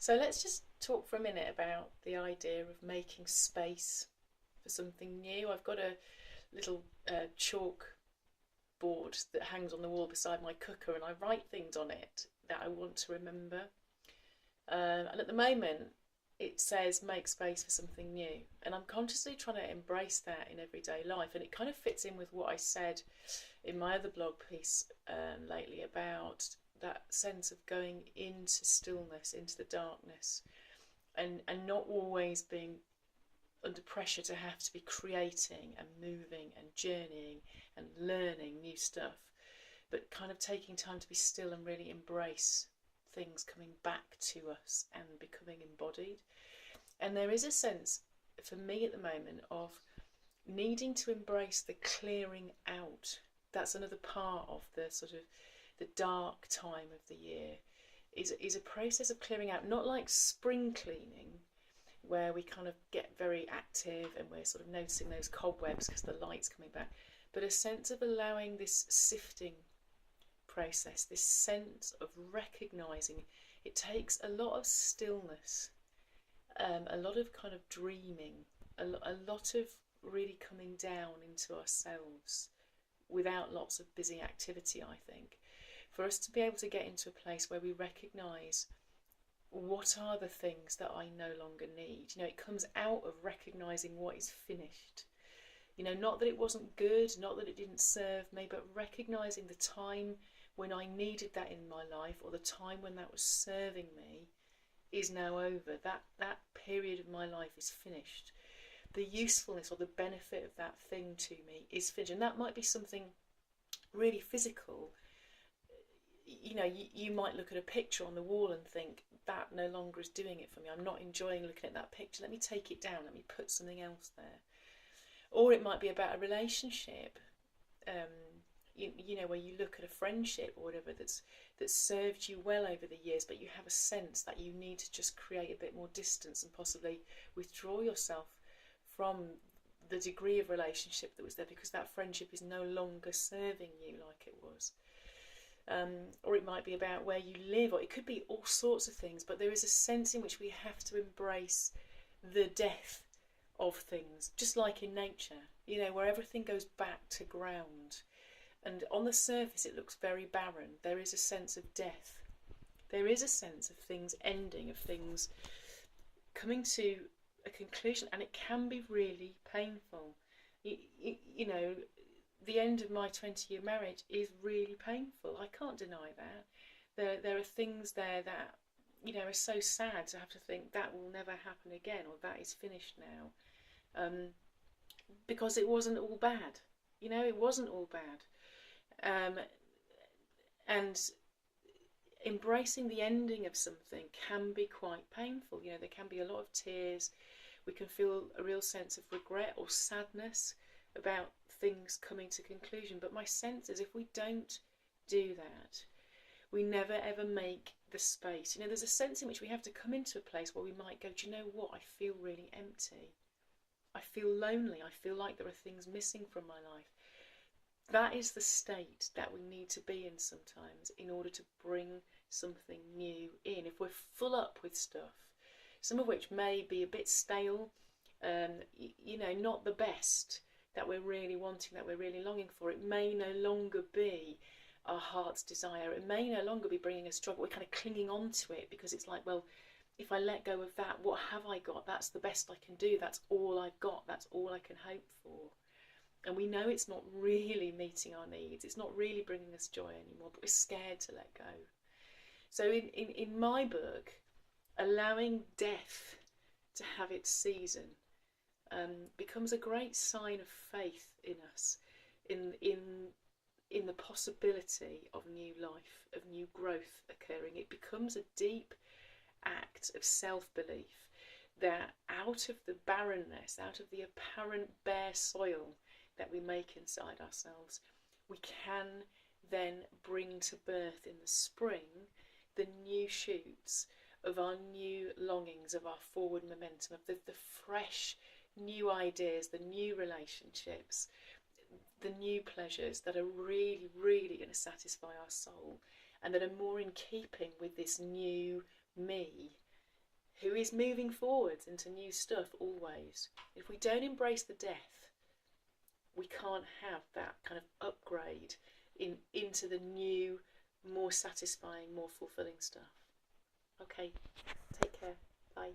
So let's just talk for a minute about the idea of making space for something new. I've got a little chalk board that hangs on the wall beside my cooker, and I write things on it that I want to remember. And at the moment, it says make space for something new, and I'm consciously trying to embrace that in everyday life. And it kind of fits in with what I said in my other blog piece lately about that sense of going into stillness, into the darkness, and not always being under pressure to have to be creating and moving and journeying and learning new stuff, but kind of taking time to be still and really embrace things coming back to us and becoming embodied. And there is a sense for me at the moment of needing to embrace the clearing out. That's another part of the sort of the dark time of the year, is a process of clearing out, not like spring cleaning where we kind of get very active and we're sort of noticing those cobwebs because the light's coming back, but a sense of allowing this sifting process, this sense of recognising. It takes a lot of stillness, a lot of kind of dreaming, a lot of really coming down into ourselves without lots of busy activity, I think, for us to be able to get into a place where we recognise what are the things that I no longer need. You know, it comes out of recognising what is finished. You know, not that it wasn't good, not that it didn't serve me, but recognising the time when I needed that in my life, or the time when that was serving me, is now over. That period of my life is finished. The usefulness or the benefit of that thing to me is finished. And that might be something really physical. You know, you might look at a picture on the wall and think, that no longer is doing it for me. I'm not enjoying looking at that picture. Let me take it down. Let me put something else there. Or it might be about a relationship. You know, where you look at a friendship or whatever that's served you well over the years, but you have a sense that you need to just create a bit more distance and possibly withdraw yourself from the degree of relationship that was there because that friendship is no longer serving you like it was. Or it might be about where you live, or it could be all sorts of things, but there is a sense in which we have to embrace the death of things, just like in nature, you know, where everything goes back to ground. And on the surface it looks very barren. There is a sense of death. There is a sense of things ending, of things coming to a conclusion, and it can be really painful. You know, the end of my 20-year marriage is really painful. I can't deny that. There are things there that, you know, are so sad to have to think that will never happen again, or that is finished now. Because it wasn't all bad. You know, it wasn't all bad. And embracing the ending of something can be quite painful. You know, there can be a lot of tears. We can feel a real sense of regret or sadness about things coming to conclusion. But my sense is if we don't do that, we never ever make the space. You know, there's a sense in which we have to come into a place where we might go, do you know what, I feel really empty. I feel lonely. I feel like there are things missing from my life. That is the state that we need to be in sometimes in order to bring something new in. If we're full up with stuff, some of which may be a bit stale, you know, not the best that we're really wanting, that we're really longing for, it may no longer be our heart's desire. It may no longer be bringing us joy, but we're kind of clinging on to it because it's like, well, if I let go of that, what have I got? That's the best I can do. That's all I've got. That's all I can hope for. And we know it's not really meeting our needs. It's not really bringing us joy anymore, but we're scared to let go. So in my book, allowing death to have its season becomes a great sign of faith in us, in the possibility of new life, of new growth occurring. It becomes a deep act of self-belief that out of the barrenness, out of the apparent bare soil that we make inside ourselves, we can then bring to birth in the spring the new shoots of our new longings, of our forward momentum, of the fresh new ideas, the new relationships, the new pleasures that are really, really going to satisfy our soul and that are more in keeping with this new me is moving forwards into new stuff always. If we don't embrace the death, we can't have that kind of upgrade into the new, more satisfying, more fulfilling stuff. Okay, take care. Bye.